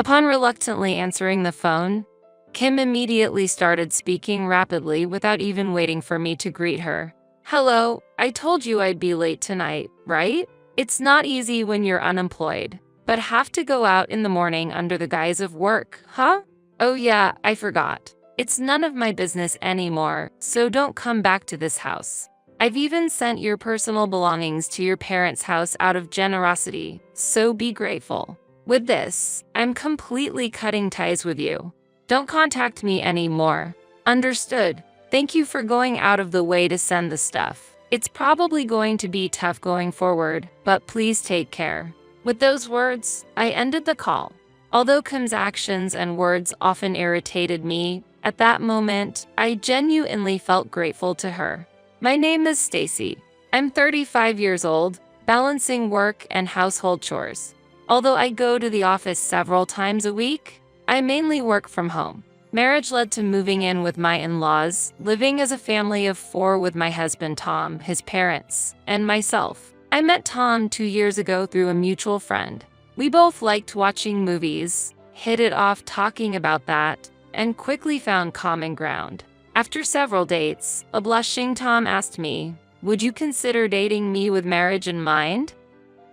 Upon reluctantly answering the phone, Kim immediately started speaking rapidly without even waiting for me to greet her. "Hello, I told you I'd be late tonight, right? It's not easy when you're unemployed, but have to go out in the morning under the guise of work, huh? Oh yeah, I forgot. It's none of my business anymore, so don't come back to this house. I've even sent your personal belongings to your parents' house out of generosity, so be grateful. With this, I'm completely cutting ties with you. Don't contact me anymore. Understood. Thank you for going out of the way to send the stuff. It's probably going to be tough going forward, but please take care." With those words, I ended the call. Although Kim's actions and words often irritated me, at that moment, I genuinely felt grateful to her. My name is Stacy. I'm 35 years old, balancing work and household chores. Although I go to the office several times a week, I mainly work from home. Marriage led to moving in with my in-laws, living as a family of 4 with my husband Tom, his parents, and myself. I met Tom 2 years ago through a mutual friend. We both liked watching movies, hit it off talking about that, and quickly found common ground. After several dates, a blushing Tom asked me, "Would you consider dating me with marriage in mind?"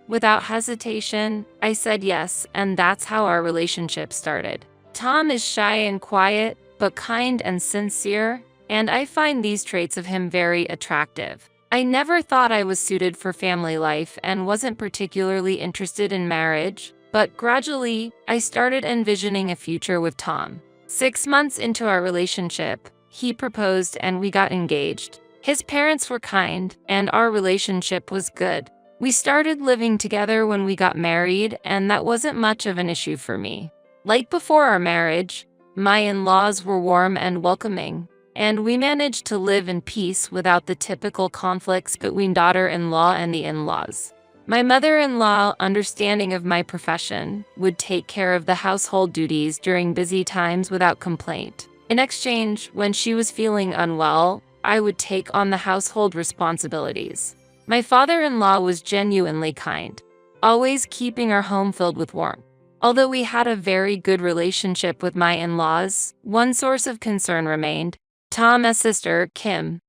Without hesitation, I said yes, and that's how our relationship started. Tom is shy and quiet, but kind and sincere, and I find these traits of him very attractive. I never thought I was suited for family life and wasn't particularly interested in marriage, but gradually, I started envisioning a future with Tom. 6 months into our relationship, he proposed and we got engaged. His parents were kind, and our relationship was good. We started living together when we got married, and that wasn't much of an issue for me. Like before our marriage, my in-laws were warm and welcoming, and we managed to live in peace without the typical conflicts between daughter-in-law and the in-laws. My mother-in-law, understanding of my profession, would take care of the household duties during busy times without complaint. In exchange, when she was feeling unwell, I would take on the household responsibilities. My father-in-law was genuinely kind, always keeping our home filled with warmth. Although we had a very good relationship with my in-laws, one source of concern remained. Tom's sister, Kim,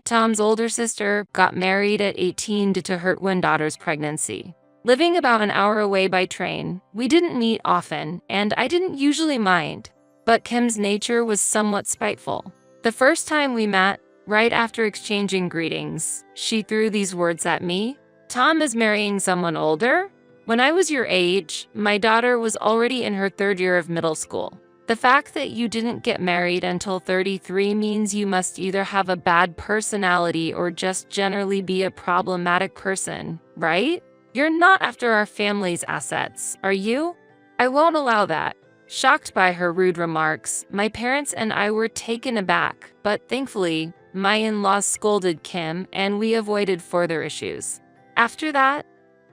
Tom's older sister, got married at 18 due to her twin daughter's pregnancy. Living about an hour away by train, we didn't meet often, and I didn't usually mind, but Kim's nature was somewhat spiteful. The first time we met, right after exchanging greetings, she threw these words at me. "Tom is marrying someone older? When I was your age, my daughter was already in her 3rd year of middle school. The fact that you didn't get married until 33 means you must either have a bad personality or just generally be a problematic person, right? You're not after our family's assets, are you? I won't allow that." Shocked by her rude remarks, my parents and I were taken aback, but thankfully, my in-laws scolded Kim and we avoided further issues. After that,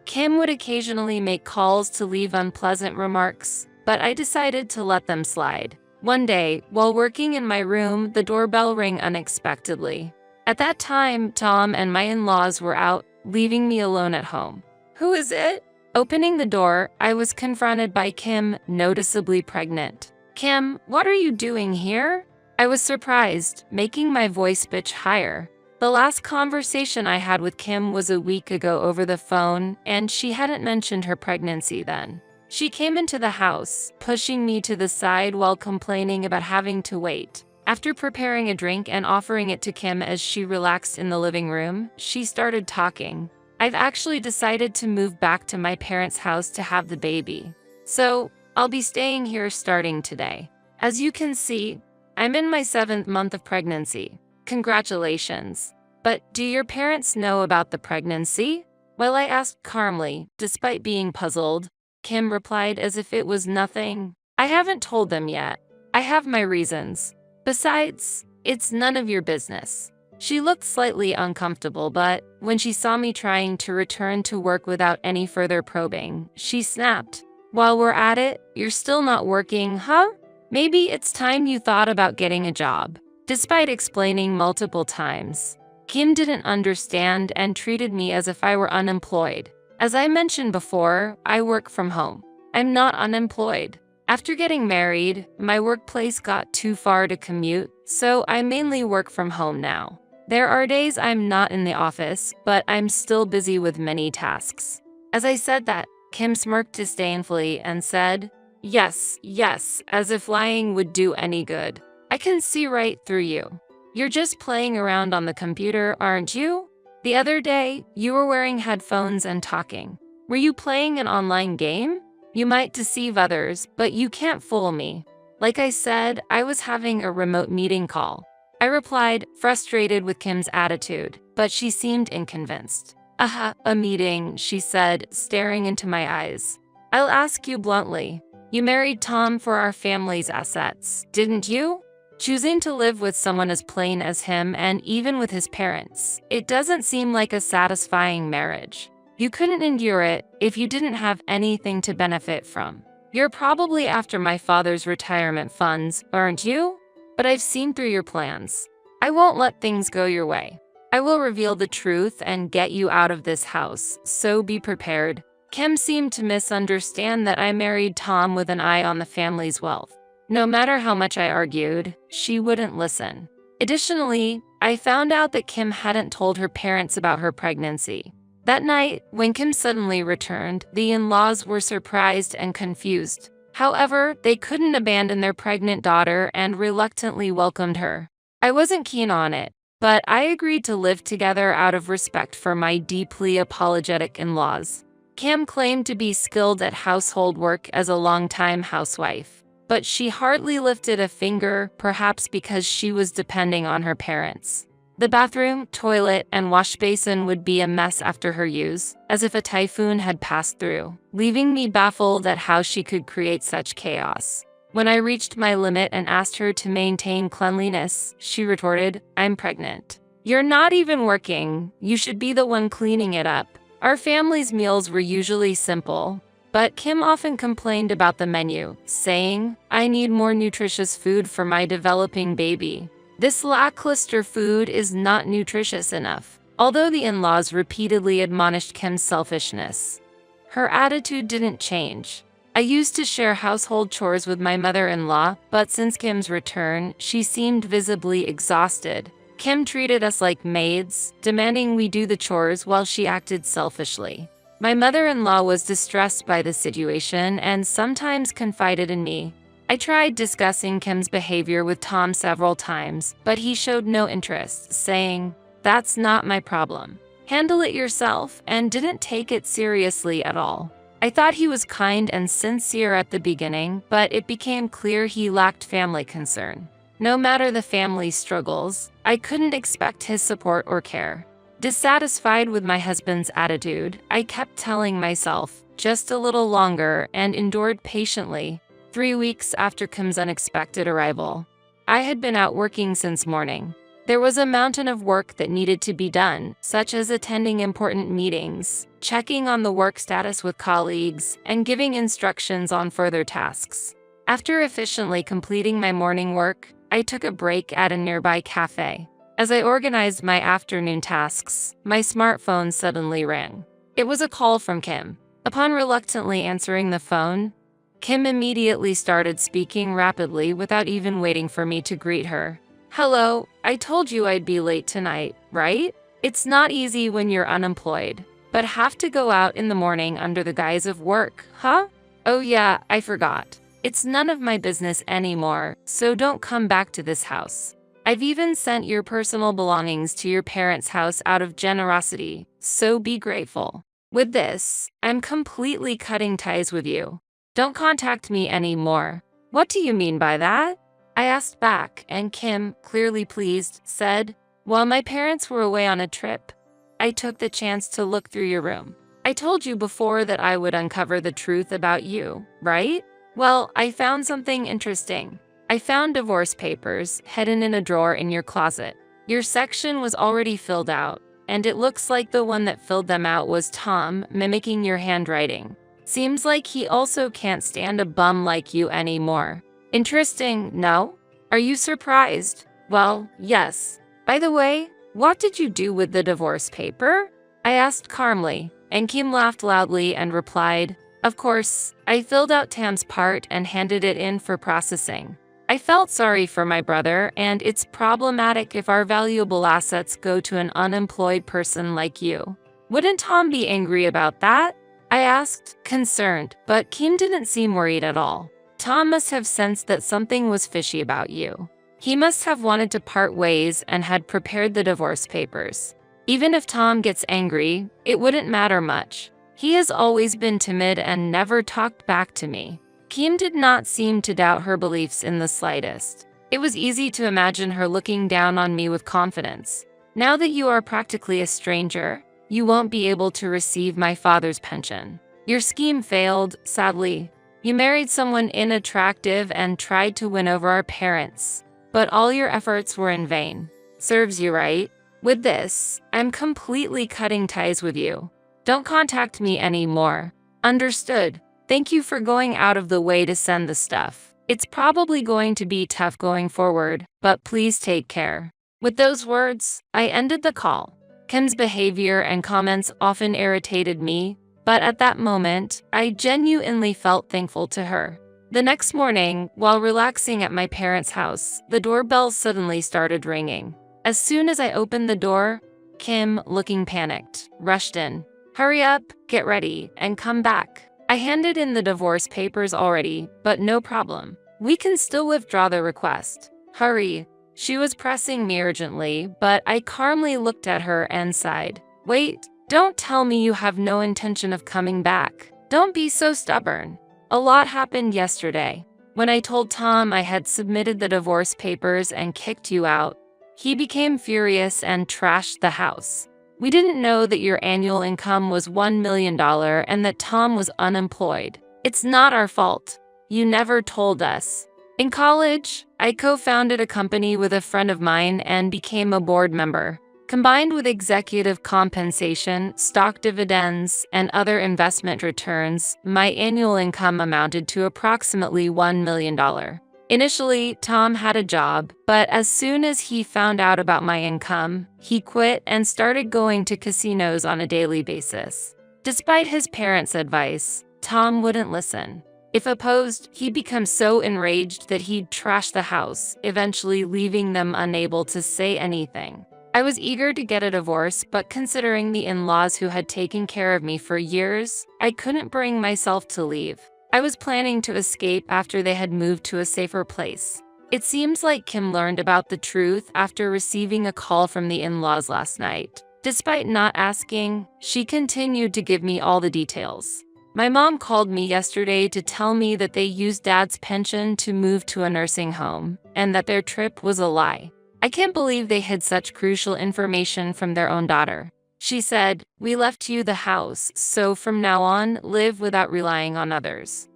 Kim would occasionally make calls to leave unpleasant remarks, but I decided to let them slide. One day, while working in my room, the doorbell rang unexpectedly. At that time, Tom and my in-laws were out, leaving me alone at home. "Who is it?" Opening the door, I was confronted by Kim, noticeably pregnant. "Kim, what are you doing here?" I was surprised, making my voice pitch higher. The last conversation I had with Kim was a week ago over the phone, and she hadn't mentioned her pregnancy then. She came into the house, pushing me to the side while complaining about having to wait. After preparing a drink and offering it to Kim as she relaxed in the living room, she started talking. "I've actually decided to move back to my parents' house to have the baby. So, I'll be staying here starting today. As you can see, I'm in my 7th month of pregnancy. Congratulations. But do your parents know about the pregnancy?" While I asked calmly, despite being puzzled, Kim replied as if it was nothing. "I haven't told them yet. I have my reasons. Besides, it's none of your business." She looked slightly uncomfortable, but when she saw me trying to return to work without any further probing, she snapped, "While we're at it, you're still not working, huh? Maybe it's time you thought about getting a job." Despite explaining multiple times, Kim didn't understand and treated me as if I were unemployed. As I mentioned before, I work from home. I'm not unemployed. After getting married, my workplace got too far to commute, so I mainly work from home now. There are days I'm not in the office, but I'm still busy with many tasks. As I said that, Kim smirked disdainfully and said, "Yes, yes," as if lying would do any good. "I can see right through you. You're just playing around on the computer, aren't you? The other day, you were wearing headphones and talking. Were you playing an online game? You might deceive others, but you can't fool me." Like I said, I was having a remote meeting call. I replied, frustrated with Kim's attitude, but she seemed unconvinced. "Aha, a meeting," she said, staring into my eyes. "I'll ask you bluntly. You married Tom for our family's assets, didn't you? Choosing to live with someone as plain as him and even with his parents, it doesn't seem like a satisfying marriage. You couldn't endure it if you didn't have anything to benefit from. You're probably after my father's retirement funds, aren't you? But I've seen through your plans. I won't let things go your way. I will reveal the truth and get you out of this house, so be prepared." Kim seemed to misunderstand that I married Tom with an eye on the family's wealth. No matter how much I argued, she wouldn't listen. Additionally, I found out that Kim hadn't told her parents about her pregnancy. That night, when Kim suddenly returned, the in-laws were surprised and confused. However, they couldn't abandon their pregnant daughter and reluctantly welcomed her. I wasn't keen on it, but I agreed to live together out of respect for my deeply apologetic in-laws. Kim claimed to be skilled at household work as a longtime housewife, but she hardly lifted a finger, perhaps because she was depending on her parents. The bathroom, toilet, and wash basin would be a mess after her use, as if a typhoon had passed through, leaving me baffled at how she could create such chaos. When I reached my limit and asked her to maintain cleanliness, she retorted, "I'm pregnant. You're not even working. You should be the one cleaning it up." Our family's meals were usually simple, but Kim often complained about the menu, saying, "I need more nutritious food for my developing baby. This lackluster food is not nutritious enough." Although the in-laws repeatedly admonished Kim's selfishness, her attitude didn't change. I used to share household chores with my mother-in-law, but since Kim's return, she seemed visibly exhausted. Kim treated us like maids, demanding we do the chores while she acted selfishly. My mother-in-law was distressed by the situation and sometimes confided in me. I tried discussing Kim's behavior with Tom several times, but he showed no interest, saying, "That's not my problem. Handle it yourself," and didn't take it seriously at all. I thought he was kind and sincere at the beginning, but it became clear he lacked family concern. No matter the family's struggles, I couldn't expect his support or care. Dissatisfied with my husband's attitude, I kept telling myself, just a little longer, and endured patiently. 3 weeks after Kim's unexpected arrival, I had been out working since morning. There was a mountain of work that needed to be done, such as attending important meetings, checking on the work status with colleagues, and giving instructions on further tasks. After efficiently completing my morning work, I took a break at a nearby cafe. As I organized my afternoon tasks, my smartphone suddenly rang. It was a call from Kim. Upon reluctantly answering the phone, Kim immediately started speaking rapidly without even waiting for me to greet her. "Hello, I told you I'd be late tonight, right? It's not easy when you're unemployed, but have to go out in the morning under the guise of work, huh? Oh yeah, I forgot. It's none of my business anymore, so don't come back to this house. I've even sent your personal belongings to your parents' house out of generosity, so be grateful. With this, I'm completely cutting ties with you. Don't contact me anymore." "What do you mean by that?" I asked back, and Kim, clearly pleased, said, "While my parents were away on a trip, I took the chance to look through your room. I told you before that I would uncover the truth about you, right? Well, I found something interesting. I found divorce papers hidden in a drawer in your closet. Your section was already filled out, and it looks like the one that filled them out was Tom, mimicking your handwriting. Seems like he also can't stand a bum like you anymore. Interesting, no? Are you surprised?" "Well, yes. By the way, what did you do with the divorce paper?" I asked calmly, and Kim laughed loudly and replied, Of course, I filled out Tam's part and handed it in for processing. I felt sorry for my brother, and it's problematic if our valuable assets go to an unemployed person like you. Wouldn't Tom be angry about that? I asked, concerned, but Kim didn't seem worried at all. Tom must have sensed that something was fishy about you. He must have wanted to part ways and had prepared the divorce papers. Even if Tom gets angry, it wouldn't matter much. He has always been timid and never talked back to me. Kim did not seem to doubt her beliefs in the slightest. It was easy to imagine her looking down on me with confidence. Now that you are practically a stranger, you won't be able to receive my father's pension. Your scheme failed, sadly. You married someone unattractive and tried to win over our parents. But all your efforts were in vain. Serves you right. With this, I'm completely cutting ties with you. Don't contact me anymore. Understood. Thank you for going out of the way to send the stuff. It's probably going to be tough going forward, but please take care. With those words, I ended the call. Kim's behavior and comments often irritated me, but at that moment, I genuinely felt thankful to her. The next morning, while relaxing at my parents' house, the doorbell suddenly started ringing. As soon as I opened the door, Kim, looking panicked, rushed in. Hurry up, get ready, and come back. I handed in the divorce papers already, but no problem. We can still withdraw the request. Hurry. She was pressing me urgently, but I calmly looked at her and sighed. Wait, don't tell me you have no intention of coming back. Don't be so stubborn. A lot happened yesterday. When I told Tom I had submitted the divorce papers and kicked you out, he became furious and trashed the house. We didn't know that your annual income was $1 million and that Tom was unemployed. It's not our fault. You never told us. In college, I co-founded a company with a friend of mine and became a board member. Combined with executive compensation, stock dividends, and other investment returns, my annual income amounted to approximately $1 million. Initially, Tom had a job, but as soon as he found out about my income, he quit and started going to casinos on a daily basis. Despite his parents' advice, Tom wouldn't listen. If opposed, he'd become so enraged that he'd trash the house, eventually leaving them unable to say anything. I was eager to get a divorce, but considering the in-laws who had taken care of me for years, I couldn't bring myself to leave. I was planning to escape after they had moved to a safer place. It seems like Kim learned about the truth after receiving a call from the in-laws last night. Despite not asking, she continued to give me all the details. My mom called me yesterday to tell me that they used Dad's pension to move to a nursing home, and that their trip was a lie. I can't believe they hid such crucial information from their own daughter. She said, "We left you the house, so from now on, live without relying on others."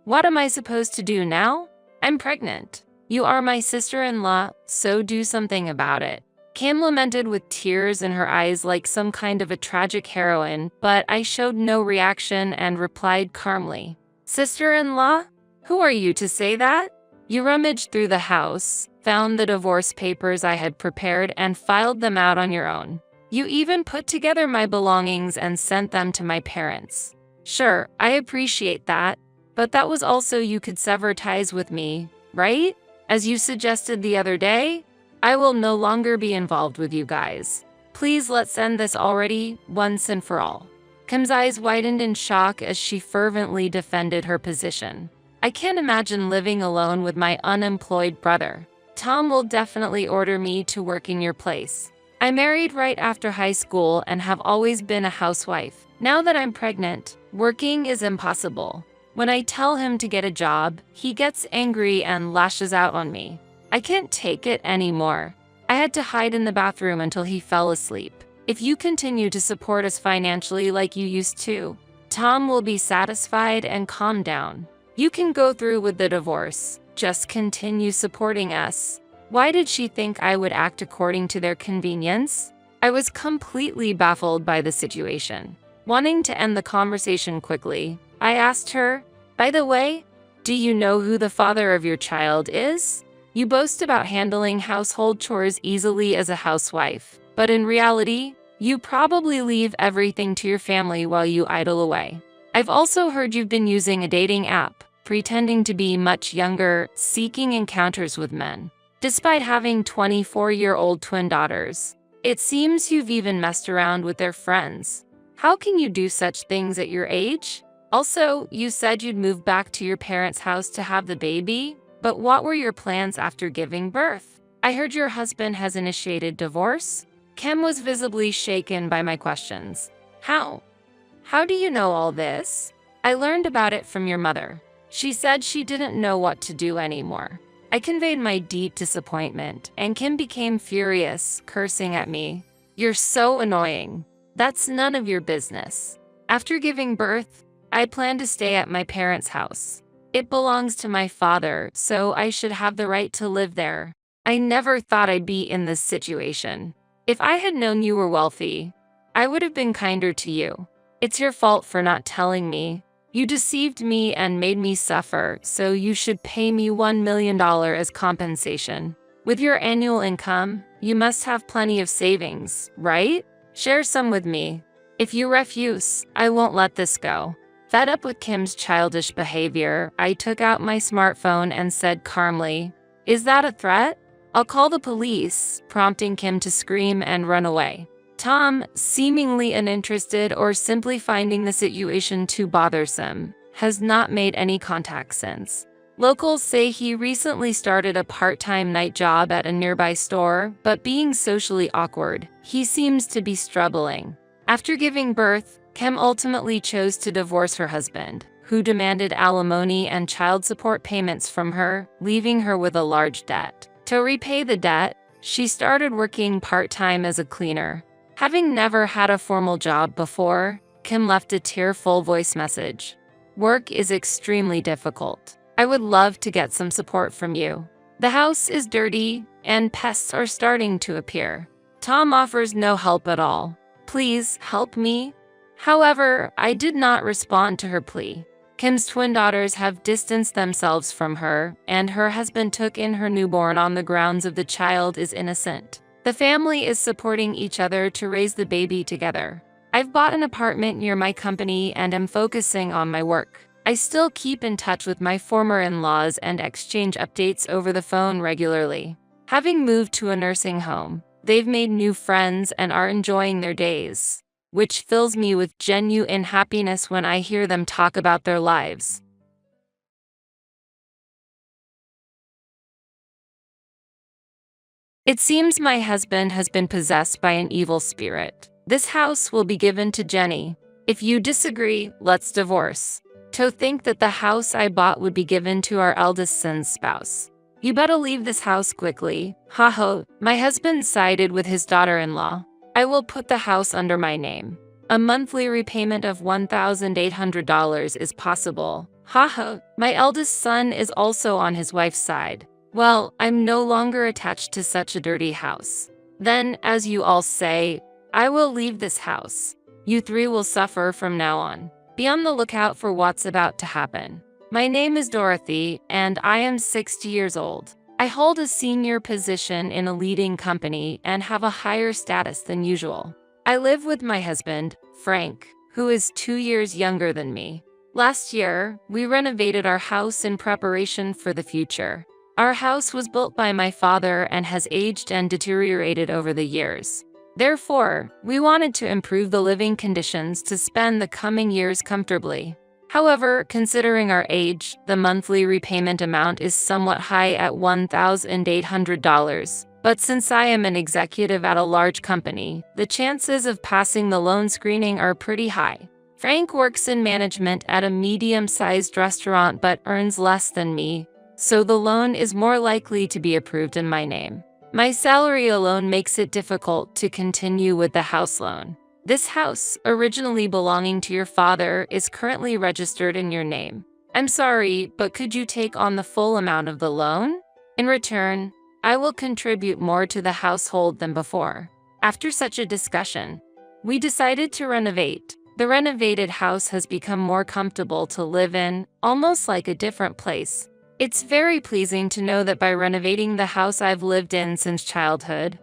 What am I supposed to do now? I'm pregnant. You are my sister-in-law, so do something about it. Kim lamented with tears in her eyes like some kind of a tragic heroine, but I showed no reaction and replied calmly. Sister-in-law? Who are you to say that? You rummaged through the house, found the divorce papers I had prepared, and filed them out on your own. You even put together my belongings and sent them to my parents. Sure, I appreciate that, but that was also you could sever ties with me, right? As you suggested the other day, I will no longer be involved with you guys. Please let's end this already, once and for all. Kim's eyes widened in shock as she fervently defended her position. I can't imagine living alone with my unemployed brother. Tom will definitely order me to work in your place. I married right after high school and have always been a housewife. Now that I'm pregnant, working is impossible. When I tell him to get a job, he gets angry and lashes out on me. I can't take it anymore. I had to hide in the bathroom until he fell asleep. If you continue to support us financially like you used to, Tom will be satisfied and calm down. You can go through with the divorce. Just continue supporting us. Why did she think I would act according to their convenience? I was completely baffled by the situation. Wanting to end the conversation quickly, I asked her, by the way, do you know who the father of your child is? You boast about handling household chores easily as a housewife, but in reality, you probably leave everything to your family while you idle away. I've also heard you've been using a dating app, pretending to be much younger, seeking encounters with men. Despite having 24-year-old twin daughters, it seems you've even messed around with their friends. How can you do such things at your age? Also, you said you'd move back to your parents' house to have the baby, but what were your plans after giving birth? I heard your husband has initiated divorce? Kim was visibly shaken by my questions. How? How do you know all this? I learned about it from your mother. She said she didn't know what to do anymore. I conveyed my deep disappointment, and Kim became furious, cursing at me. You're so annoying. That's none of your business. After giving birth, I plan to stay at my parents' house. It belongs to my father, so I should have the right to live there. I never thought I'd be in this situation. If I had known you were wealthy, I would have been kinder to you. It's your fault for not telling me. You deceived me and made me suffer, so you should pay me $1 million as compensation. With your annual income, you must have plenty of savings, right? Share some with me. If you refuse, I won't let this go. Fed up with Kim's childish behavior, I took out my smartphone and said calmly, "Is that a threat? I'll call the police," prompting Kim to scream and run away. Tom, seemingly uninterested or simply finding the situation too bothersome, has not made any contact since. Locals say he recently started a part-time night job at a nearby store, but being socially awkward, he seems to be struggling. After giving birth, Kim ultimately chose to divorce her husband, who demanded alimony and child support payments from her, leaving her with a large debt. To repay the debt, she started working part-time as a cleaner. Having never had a formal job before, Kim left a tearful voice message. "Work is extremely difficult. I would love to get some support from you. The house is dirty, and pests are starting to appear. Tom offers no help at all. Please help me." However, I did not respond to her plea. Kim's twin daughters have distanced themselves from her, and her husband took in her newborn on the grounds of the child is innocent. The family is supporting each other to raise the baby together. I've bought an apartment near my company and am focusing on my work. I still keep in touch with my former in-laws and exchange updates over the phone regularly. Having moved to a nursing home, they've made new friends and are enjoying their days, which fills me with genuine happiness when I hear them talk about their lives. It seems my husband has been possessed by an evil spirit. This house will be given to Jenny. If you disagree, let's divorce. To think that the house I bought would be given to our eldest son's spouse. You better leave this house quickly. Ha. My husband sided with his daughter-in-law. I will put the house under my name. A monthly repayment of $1,800 is possible. Ha. My eldest son is also on his wife's side. Well, I'm no longer attached to such a dirty house. Then, as you all say, I will leave this house. You three will suffer from now on. Be on the lookout for what's about to happen. My name is Dorothy, and I am 60 years old. I hold a senior position in a leading company and have a higher status than usual. I live with my husband, Frank, who is 2 years younger than me. Last year, we renovated our house in preparation for the future. Our house was built by my father and has aged and deteriorated over the years. Therefore, we wanted to improve the living conditions to spend the coming years comfortably. However, considering our age, the monthly repayment amount is somewhat high at $1,800. But since I am an executive at a large company, the chances of passing the loan screening are pretty high. Frank works in management at a medium-sized restaurant but earns less than me, so the loan is more likely to be approved in my name. My salary alone makes it difficult to continue with the house loan. This house, originally belonging to your father, is currently registered in your name. I'm sorry, but could you take on the full amount of the loan? In return, I will contribute more to the household than before. After such a discussion, we decided to renovate. The renovated house has become more comfortable to live in, almost like a different place. It's very pleasing to know that by renovating the house I've lived in since childhood,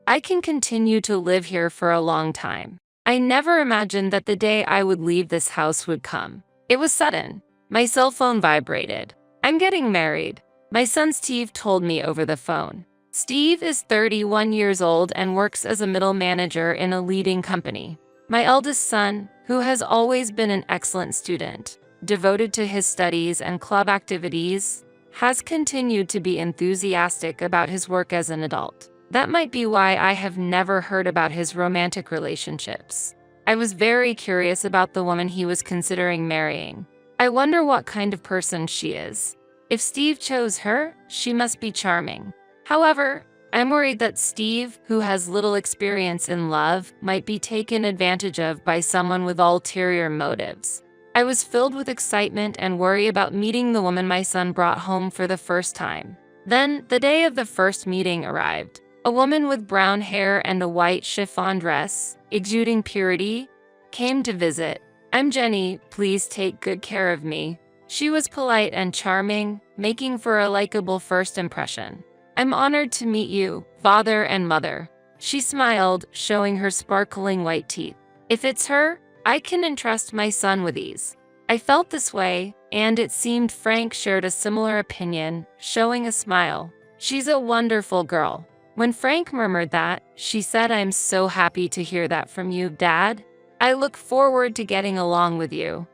I can continue to live here for a long time. I never imagined that the day I would leave this house would come. It was sudden. My cell phone vibrated. I'm getting married. My son Steve told me over the phone. Steve is 31 years old and works as a middle manager in a leading company. My eldest son, who has always been an excellent student, devoted to his studies and club activities, has continued to be enthusiastic about his work as an adult. That might be why I have never heard about his romantic relationships. I was very curious about the woman he was considering marrying. I wonder what kind of person she is. If Steve chose her, she must be charming. However, I'm worried that Steve, who has little experience in love, might be taken advantage of by someone with ulterior motives. I was filled with excitement and worry about meeting the woman my son brought home for the first time. Then, the day of the first meeting arrived. A woman with brown hair and a white chiffon dress, exuding purity, came to visit. I'm Jenny, please take good care of me. She was polite and charming, making for a likable first impression. I'm honored to meet you, father and mother. She smiled, showing her sparkling white teeth. If it's her, I can entrust my son with ease. I felt this way, and it seemed Frank shared a similar opinion, showing a smile. She's a wonderful girl. When Frank murmured that, she said, I'm so happy to hear that from you, Dad. I look forward to getting along with you.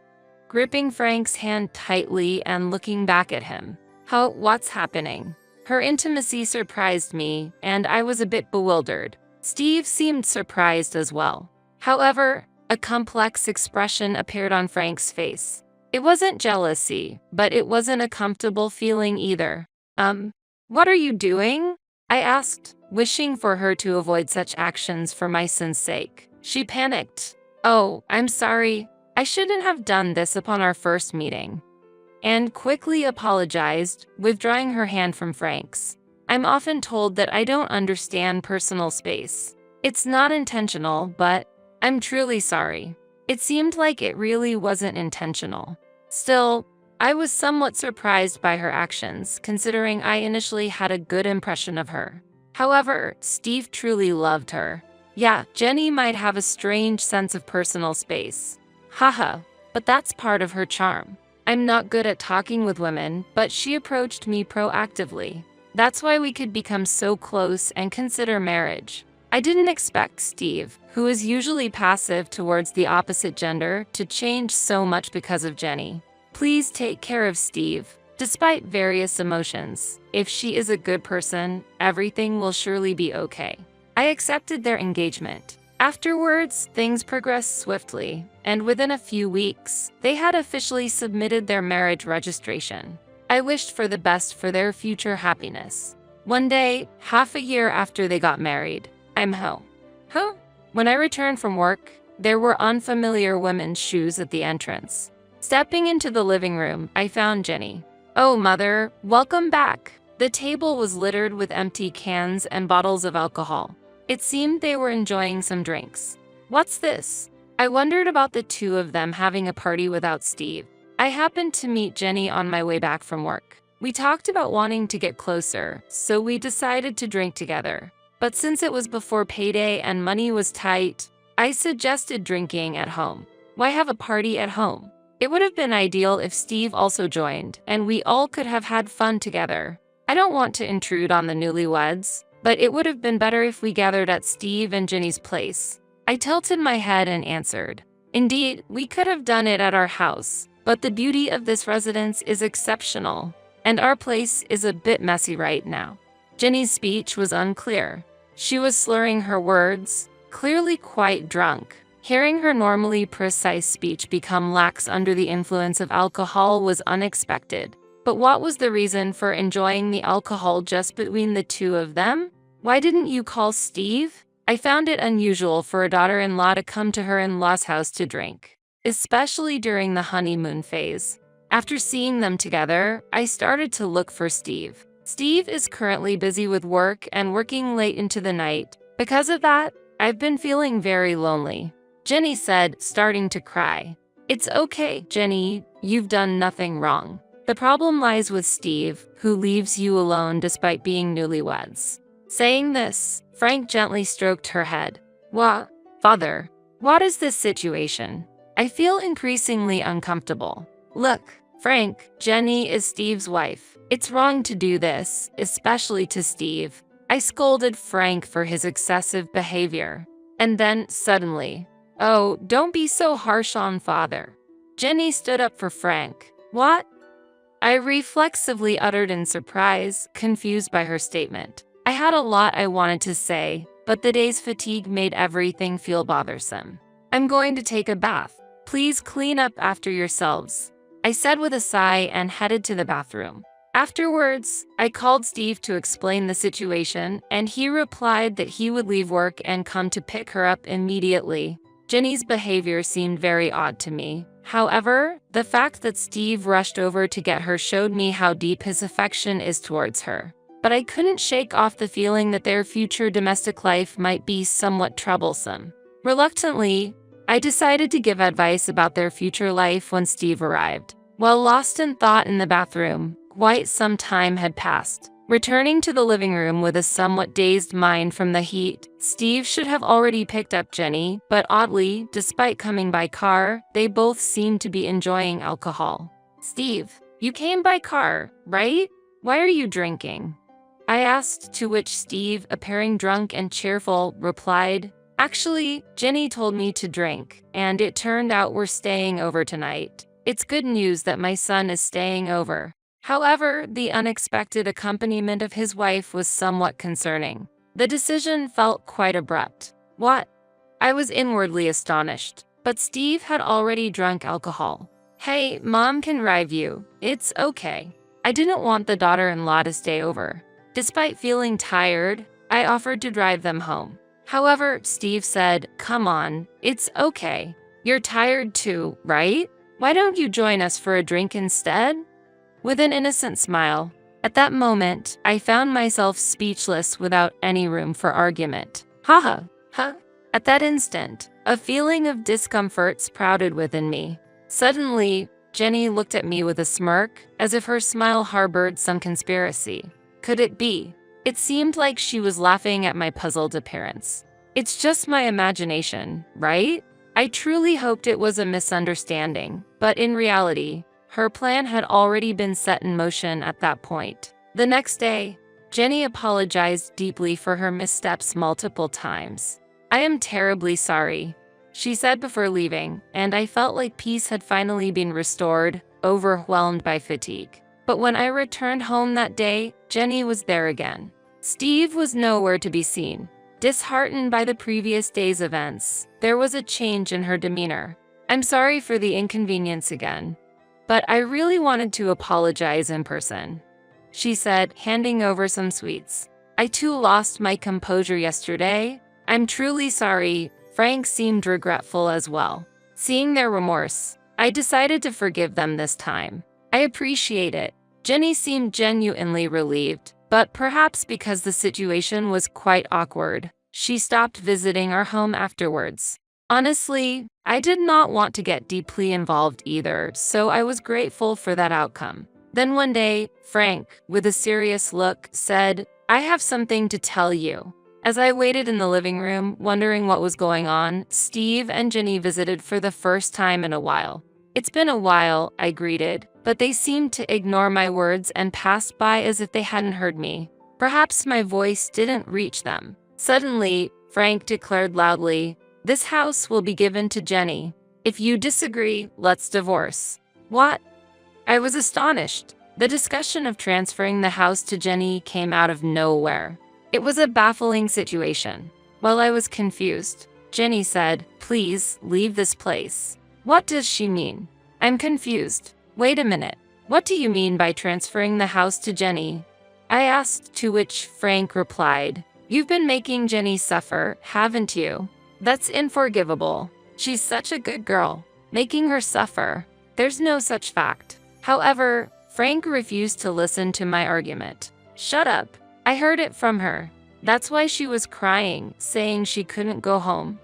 Gripping Frank's hand tightly and looking back at him. What's happening? Her intimacy surprised me, and I was a bit bewildered. Steve seemed surprised as well. However, a complex expression appeared on Frank's face. It wasn't jealousy, but it wasn't a comfortable feeling either. What are you doing? I asked, wishing for her to avoid such actions for my son's sake. She panicked. Oh, I'm sorry. I shouldn't have done this upon our first meeting. And quickly apologized, withdrawing her hand from Frank's. I'm often told that I don't understand personal space. It's not intentional, but I'm truly sorry. It seemed like it really wasn't intentional. Still, I was somewhat surprised by her actions, considering I initially had a good impression of her. However, Steve truly loved her. Yeah, Jenny might have a strange sense of personal space. Haha, but that's part of her charm. I'm not good at talking with women, but she approached me proactively. That's why we could become so close and consider marriage. I didn't expect Steve, who is usually passive towards the opposite gender, to change so much because of Jenny. Please take care of Steve. Despite various emotions, if she is a good person, everything will surely be okay. I accepted their engagement. Afterwards, things progressed swiftly, and within a few weeks, they had officially submitted their marriage registration. I wished for the best for their future happiness. One day, half a year after they got married, I'm home. When I returned from work, there were unfamiliar women's shoes at the entrance. Stepping into the living room, I found Jenny. Oh, Mother, welcome back. The table was littered with empty cans and bottles of alcohol. It seemed they were enjoying some drinks. What's this? I wondered about the two of them having a party without Steve. I happened to meet Jenny on my way back from work. We talked about wanting to get closer, so we decided to drink together. But since it was before payday and money was tight, I suggested drinking at home. Why have a party at home? It would have been ideal if Steve also joined, and we all could have had fun together. I don't want to intrude on the newlyweds, but it would have been better if we gathered at Steve and Jenny's place. I tilted my head and answered, Indeed, we could have done it at our house, but the beauty of this residence is exceptional, and our place is a bit messy right now. Jenny's speech was unclear. She was slurring her words, clearly quite drunk. Hearing her normally precise speech become lax under the influence of alcohol was unexpected. But what was the reason for enjoying the alcohol just between the two of them? Why didn't you call Steve? I found it unusual for a daughter-in-law to come to her in-law's house to drink, especially during the honeymoon phase. After seeing them together, I started to look for Steve. Steve is currently busy with work and working late into the night. Because of that, I've been feeling very lonely. Jenny said, starting to cry. It's okay, Jenny, you've done nothing wrong. The problem lies with Steve, who leaves you alone despite being newlyweds. Saying this, Frank gently stroked her head. Father, what is this situation? I feel increasingly uncomfortable. Look, Frank, Jenny is Steve's wife. It's wrong to do this, especially to Steve. I scolded Frank for his excessive behavior. And then, suddenly, oh, don't be so harsh on father. Jenny stood up for Frank. What? I reflexively uttered in surprise, confused by her statement. I had a lot I wanted to say, but the day's fatigue made everything feel bothersome. I'm going to take a bath. Please clean up after yourselves, I said with a sigh and headed to the bathroom. Afterwards, I called Steve to explain the situation, and he replied that he would leave work and come to pick her up immediately. Jenny's behavior seemed very odd to me. However, the fact that Steve rushed over to get her showed me how deep his affection is towards her. But I couldn't shake off the feeling that their future domestic life might be somewhat troublesome. Reluctantly, I decided to give advice about their future life when Steve arrived. While lost in thought in the bathroom, quite some time had passed. Returning to the living room with a somewhat dazed mind from the heat, Steve should have already picked up Jenny, but oddly, despite coming by car, they both seemed to be enjoying alcohol. Steve, you came by car, right? Why are you drinking? I asked, to which Steve, appearing drunk and cheerful, replied, actually, Jenny told me to drink, and it turned out we're staying over tonight. It's good news that my son is staying over. However, the unexpected accompaniment of his wife was somewhat concerning. The decision felt quite abrupt. What? I was inwardly astonished, but Steve had already drunk alcohol. Hey, Mom can drive you. It's okay. I didn't want the daughter-in-law to stay over. Despite feeling tired, I offered to drive them home. However, Steve said, come on, it's okay. You're tired too, right? Why don't you join us for a drink instead? With an innocent smile. At that moment, I found myself speechless without any room for argument. Haha, huh? At that instant, a feeling of discomfort sprouted within me. Suddenly, Jenny looked at me with a smirk, as if her smile harbored some conspiracy. Could it be? It seemed like she was laughing at my puzzled appearance. It's just my imagination, right? I truly hoped it was a misunderstanding, but in reality, her plan had already been set in motion at that point. The next day, Jenny apologized deeply for her missteps multiple times. I am terribly sorry, she said before leaving, and I felt like peace had finally been restored, overwhelmed by fatigue. But when I returned home that day, Jenny was there again. Steve was nowhere to be seen. Disheartened by the previous day's events, there was a change in her demeanor. I'm sorry for the inconvenience again, but I really wanted to apologize in person, she said, handing over some sweets. I too lost my composure yesterday. I'm truly sorry. Frank seemed regretful as well. Seeing their remorse, I decided to forgive them this time. I appreciate it. Jenny seemed genuinely relieved, but perhaps because the situation was quite awkward, she stopped visiting our home afterwards. Honestly, I did not want to get deeply involved either, so I was grateful for that outcome. Then one day, Frank, with a serious look, said, I have something to tell you. As I waited in the living room, wondering what was going on, Steve and Jenny visited for the first time in a while. It's been a while, I greeted, but they seemed to ignore my words and passed by as if they hadn't heard me. Perhaps my voice didn't reach them. Suddenly, Frank declared loudly, this house will be given to Jenny. If you disagree, let's divorce. What? I was astonished. The discussion of transferring the house to Jenny came out of nowhere. It was a baffling situation. While I was confused, Jenny said, please leave this place. What does she mean? I'm confused. Wait a minute. What do you mean by transferring the house to Jenny? I asked, to which Frank replied, you've been making Jenny suffer, haven't you? That's unforgivable. She's such a good girl. Making her suffer. There's no such fact. However, Frank refused to listen to my argument. Shut up. I heard it from her. That's why she was crying, saying she couldn't go home.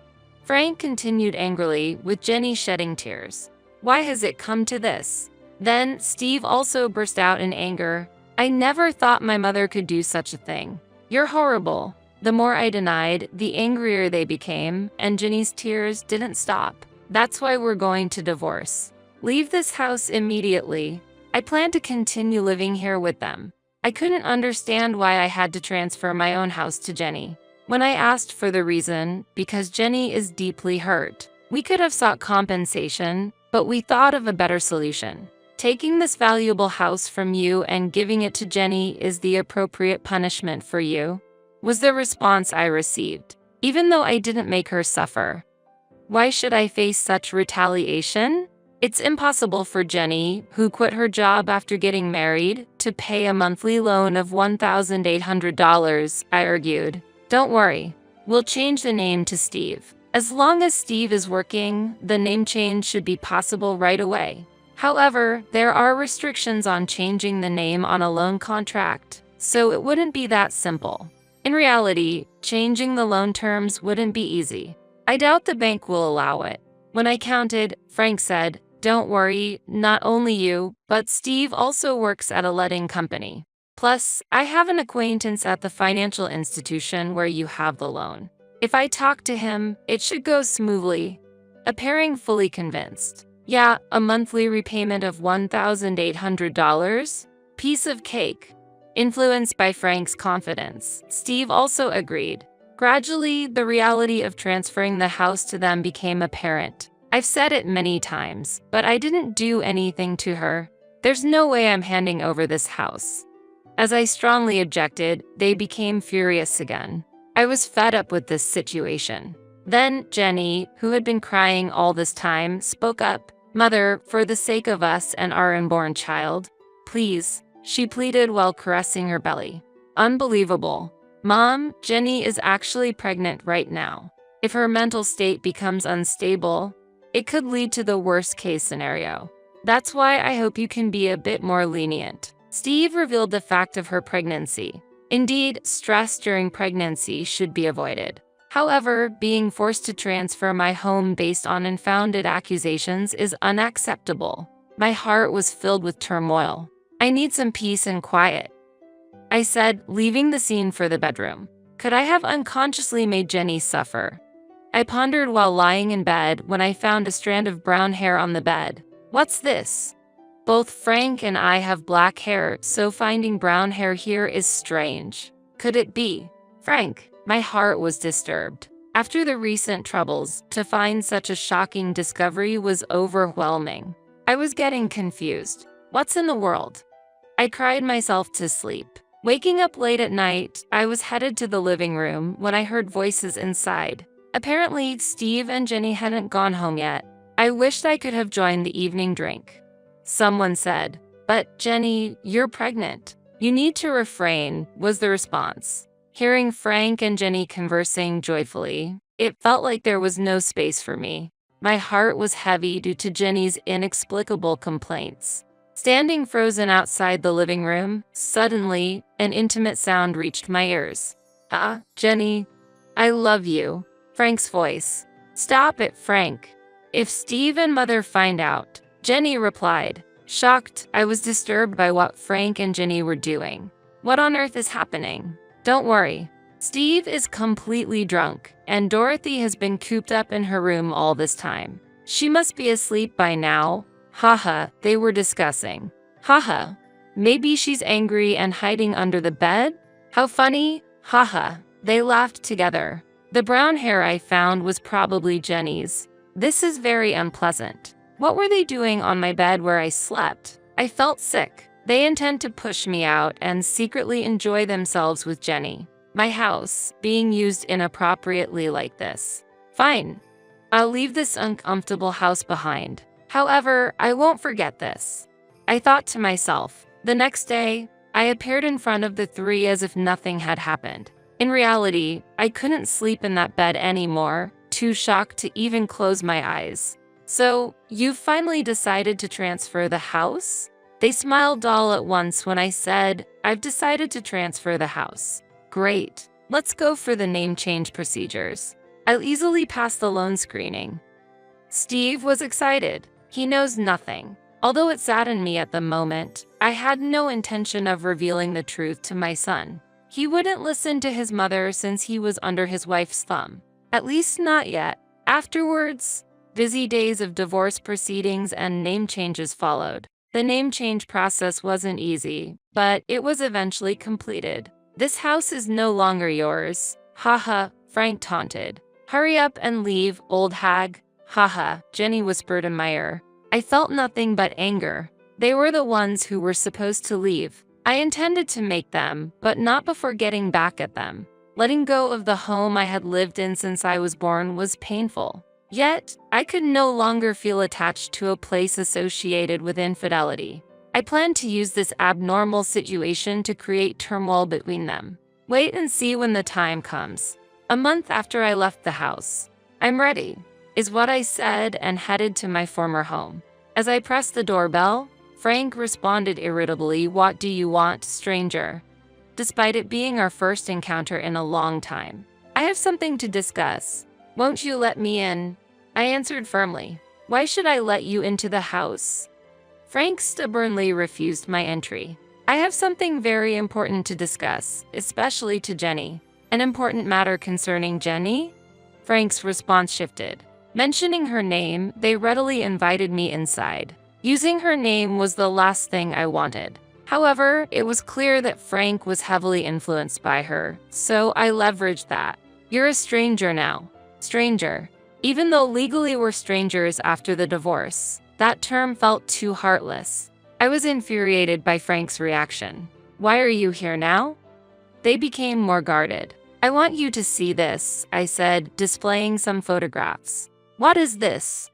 Frank continued angrily, with Jenny shedding tears. Why has it come to this? Then Steve also burst out in anger. I never thought my mother could do such a thing. You're horrible. The more I denied, the angrier they became, and Jenny's tears didn't stop. That's why we're going to divorce. Leave this house immediately. I plan to continue living here with them. I couldn't understand why I had to transfer my own house to Jenny. When I asked for the reason, because Jenny is deeply hurt. We could have sought compensation, but we thought of a better solution. Taking this valuable house from you and giving it to Jenny is the appropriate punishment for you, was the response I received, even though I didn't make her suffer. Why should I face such retaliation? It's impossible for Jenny, who quit her job after getting married, to pay a monthly loan of $1,800, I argued. Don't worry, we'll change the name to Steve. As long as Steve is working, the name change should be possible right away. However, there are restrictions on changing the name on a loan contract, so it wouldn't be that simple. In reality, changing the loan terms wouldn't be easy. I doubt the bank will allow it. When I counted, Frank said, "Don't worry, not only you, but Steve also works at a letting company. Plus, I have an acquaintance at the financial institution where you have the loan. If I talk to him, it should go smoothly." Appearing fully convinced. Yeah, a monthly repayment of $1,800? Piece of cake. Influenced by Frank's confidence, Steve also agreed. Gradually, the reality of transferring the house to them became apparent. I've said it many times, but I didn't do anything to her. There's no way I'm handing over this house. As I strongly objected, they became furious again. I was fed up with this situation. Then Jenny, who had been crying all this time, spoke up. "Mother, for the sake of us and our unborn child, please," she pleaded while caressing her belly. Unbelievable. Mom, Jenny is actually pregnant right now. If her mental state becomes unstable, it could lead to the worst-case scenario. That's why I hope you can be a bit more lenient. Steve revealed the fact of her pregnancy. Indeed, stress during pregnancy should be avoided. However, being forced to transfer my home based on unfounded accusations is unacceptable. My heart was filled with turmoil. I need some peace and quiet, I said, leaving the scene for the bedroom. Could I have unconsciously made Jenny suffer? I pondered while lying in bed when I found a strand of brown hair on the bed. What's this? Both Frank and I have black hair, so finding brown hair here is strange. Could it be Frank? My heart was disturbed. After the recent troubles, to find such a shocking discovery was overwhelming. I was getting confused. What's in the world? I cried myself to sleep. Waking up late at night, I was headed to the living room when I heard voices inside. Apparently, Steve and Jenny hadn't gone home yet. I wished I could have joined the evening drink. Someone said, "But Jenny, you're pregnant. You need to refrain," was the response. Hearing Frank and Jenny conversing joyfully, it felt like there was no space for me. My heart was heavy due to Jenny's inexplicable complaints. Standing frozen outside the living room, suddenly, an intimate sound reached my ears. Jenny, I love you." Frank's voice. "Stop it, Frank. If Steve and Mother find out," Jenny replied. Shocked, I was disturbed by what Frank and Jenny were doing. What on earth is happening? Don't worry. Steve is completely drunk, and Dorothy has been cooped up in her room all this time. She must be asleep by now. Haha, they were discussing. Haha, maybe she's angry and hiding under the bed? How funny. Haha, they laughed together. The brown hair I found was probably Jenny's. This is very unpleasant. What were they doing on my bed where I slept? I felt sick. They intend to push me out and secretly enjoy themselves with Jenny. My house being used inappropriately like this. Fine. I'll leave this uncomfortable house behind. However, I won't forget this, I thought to myself. The next day, I appeared in front of the three as if nothing had happened. In reality, I couldn't sleep in that bed anymore, too shocked to even close my eyes. "So, you've finally decided to transfer the house?" They smiled all at once when I said, "I've decided to transfer the house." Great. Let's go for the name change procedures. I'll easily pass the loan screening. Steve was excited. He knows nothing. Although it saddened me at the moment, I had no intention of revealing the truth to my son. He wouldn't listen to his mother since he was under his wife's thumb. At least not yet. Afterwards, Busy days of divorce proceedings and name changes followed. The name change process wasn't easy, but it was eventually completed. "This house is no longer yours. Haha," Frank taunted. "Hurry up and leave, old hag." "Haha," Jenny whispered in my ear. I felt nothing but anger. They were the ones who were supposed to leave. I intended to make them, but not before getting back at them. Letting go of the home I had lived in since I was born was painful. Yet, I could no longer feel attached to a place associated with infidelity. I planned to use this abnormal situation to create turmoil between them. "Wait and see when the time comes." A month after I left the house. "I'm ready," is what I said, and headed to my former home. As I pressed the doorbell, Frank responded irritably, "What do you want, stranger?" Despite it being our first encounter in a long time. "I have something to discuss. Won't you let me in?" I answered firmly. "Why should I let you into the house?" Frank stubbornly refused my entry. "I have something very important to discuss, especially to Jenny." "An important matter concerning Jenny?" Frank's response shifted. Mentioning her name, they readily invited me inside. Using her name was the last thing I wanted. However, it was clear that Frank was heavily influenced by her, so I leveraged that. "You're a stranger now." Stranger. Even though legally we're strangers after the divorce, that term felt too heartless. I was infuriated by Frank's reaction. "Why are you here now?" They became more guarded. "I want you to see this," I said, displaying some photographs. "What is this?"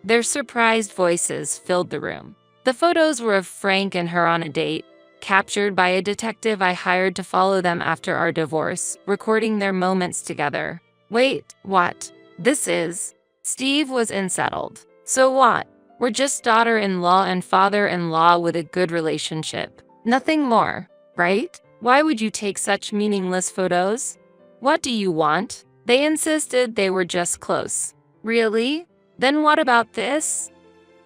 Their surprised voices filled the room. The photos were of Frank and her on a date, captured by a detective I hired to follow them after our divorce, recording their moments together. "Wait, what? This is..." Steve was unsettled. "So what? We're just daughter-in-law and father-in-law with a good relationship. Nothing more, right? Why would you take such meaningless photos?" "What do you want?" They insisted they were just close. "Really? Then what about this?"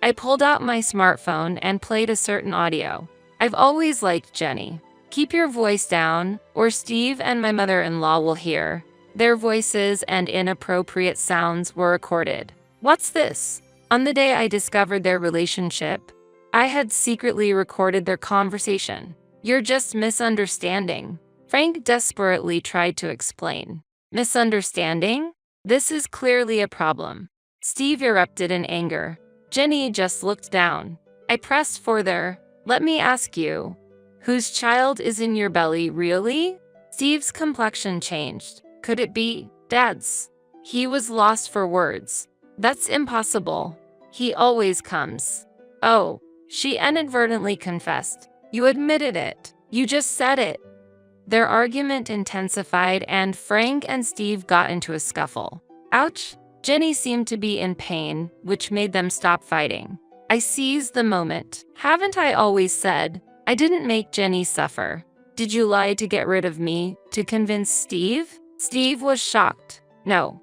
I pulled out my smartphone and played a certain audio. "I've always liked Jenny. Keep your voice down, or Steve and my mother-in-law will hear." Their voices and inappropriate sounds were recorded. "What's this?" On the day I discovered their relationship, I had secretly recorded their conversation. "You're just misunderstanding." Frank desperately tried to explain. "Misunderstanding? This is clearly a problem." Steve erupted in anger. Jenny just looked down. I pressed further. "Let me ask you, whose child is in your belly, really?" Steve's complexion changed. "Could it be Dad's?" He was lost for words. "That's impossible. He always comes." "Oh," she inadvertently confessed. "You admitted it. You just said it." Their argument intensified and Frank and Steve got into a scuffle. Ouch! Jenny seemed to be in pain, which made them stop fighting. I seized the moment. "Haven't I always said I didn't make Jenny suffer? Did you lie to get rid of me, to convince Steve?" Steve was shocked. "No,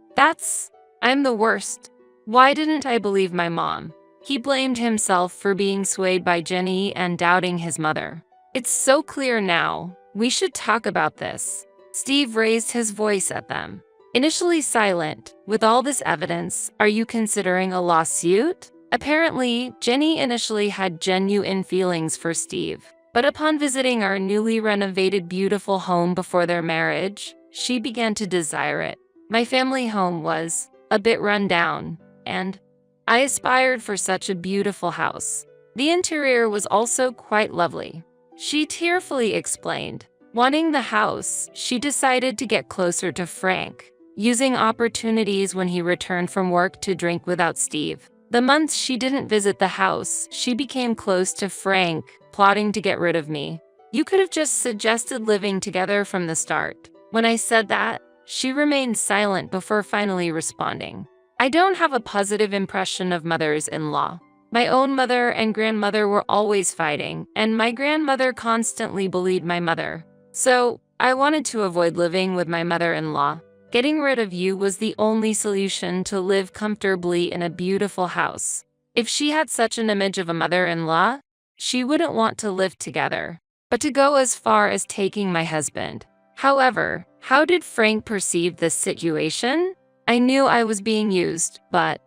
I'm the worst. Why didn't I believe my mom?" He blamed himself for being swayed by Jenny and doubting his mother. "It's so clear now. We should talk about this." Steve raised his voice at them. Initially silent, "With all this evidence, are you considering a lawsuit?" Apparently, Jenny initially had genuine feelings for Steve. But upon visiting our newly renovated beautiful home before their marriage, she began to desire it. My family home was a bit run down, and I aspired for such a beautiful house. The interior was also quite lovely. She tearfully explained. Wanting the house, she decided to get closer to Frank, using opportunities when he returned from work to drink without Steve. The months she didn't visit the house, she became close to Frank, plotting to get rid of me. "You could have just suggested living together from the start." When I said that, she remained silent before finally responding. "I don't have a positive impression of mothers-in-law. My own mother and grandmother were always fighting, and my grandmother constantly bullied my mother. So, I wanted to avoid living with my mother-in-law. Getting rid of you was the only solution to live comfortably in a beautiful house. If she had such an image of a mother-in-law, she wouldn't want to live together. But to go as far as taking my husband." However, how did Frank perceive this situation? I knew I was being used, but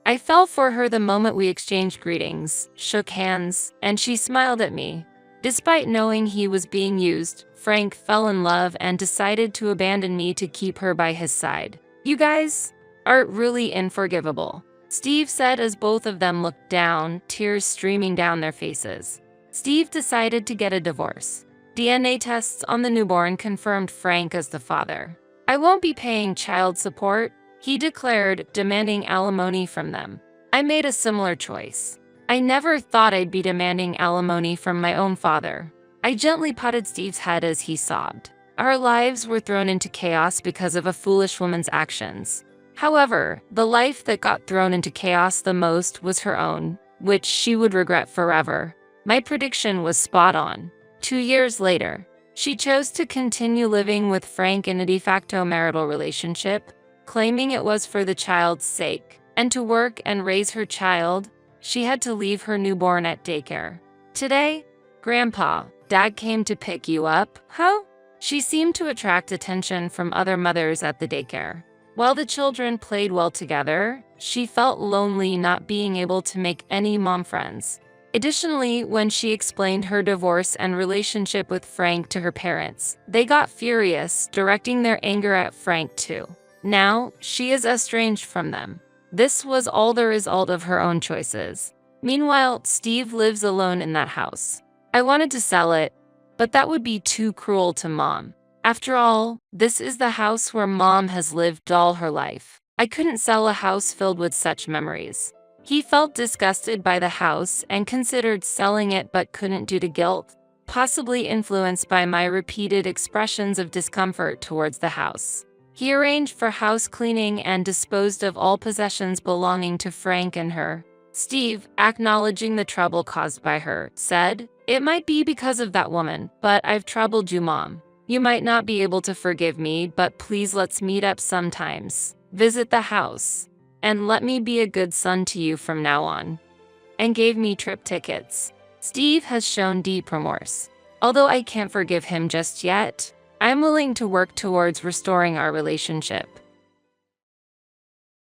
I fell for her the moment we exchanged greetings, shook hands, and she smiled at me. Despite knowing he was being used, Frank fell in love and decided to abandon me to keep her by his side. You guys are really unforgivable, Steve said as both of them looked down, tears streaming down their faces. Steve decided to get a divorce. DNA tests on the newborn confirmed Frank as the father. I won't be paying child support, he declared, demanding alimony from them. I made a similar choice. I never thought I'd be demanding alimony from my own father. I gently patted Steve's head as he sobbed. Our lives were thrown into chaos because of a foolish woman's actions. However, the life that got thrown into chaos the most was her own, which she would regret forever. My prediction was spot on. 2 years later, she chose to continue living with Frank in a de facto marital relationship, claiming it was for the child's sake. And to work and raise her child, she had to leave her newborn at daycare. Today, Grandpa, Dad came to pick you up, huh? She seemed to attract attention from other mothers at the daycare. While the children played well together, she felt lonely not being able to make any mom friends. Additionally, when she explained her divorce and relationship with Frank to her parents, they got furious, directing their anger at Frank too. Now, she is estranged from them. This was all the result of her own choices. Meanwhile, Steve lives alone in that house. I wanted to sell it, but that would be too cruel to Mom. After all, this is the house where Mom has lived all her life. I couldn't sell a house filled with such memories. He felt disgusted by the house and considered selling it but couldn't due to guilt, possibly influenced by my repeated expressions of discomfort towards the house. He arranged for house cleaning and disposed of all possessions belonging to Frank and her. Steve, acknowledging the trouble caused by her, said, "It might be because of that woman, but I've troubled you, Mom. You might not be able to forgive me, but please let's meet up sometimes. Visit the house. And let me be a good son to you from now on." And gave me trip tickets. Steve has shown deep remorse. Although I can't forgive him just yet, I'm willing to work towards restoring our relationship.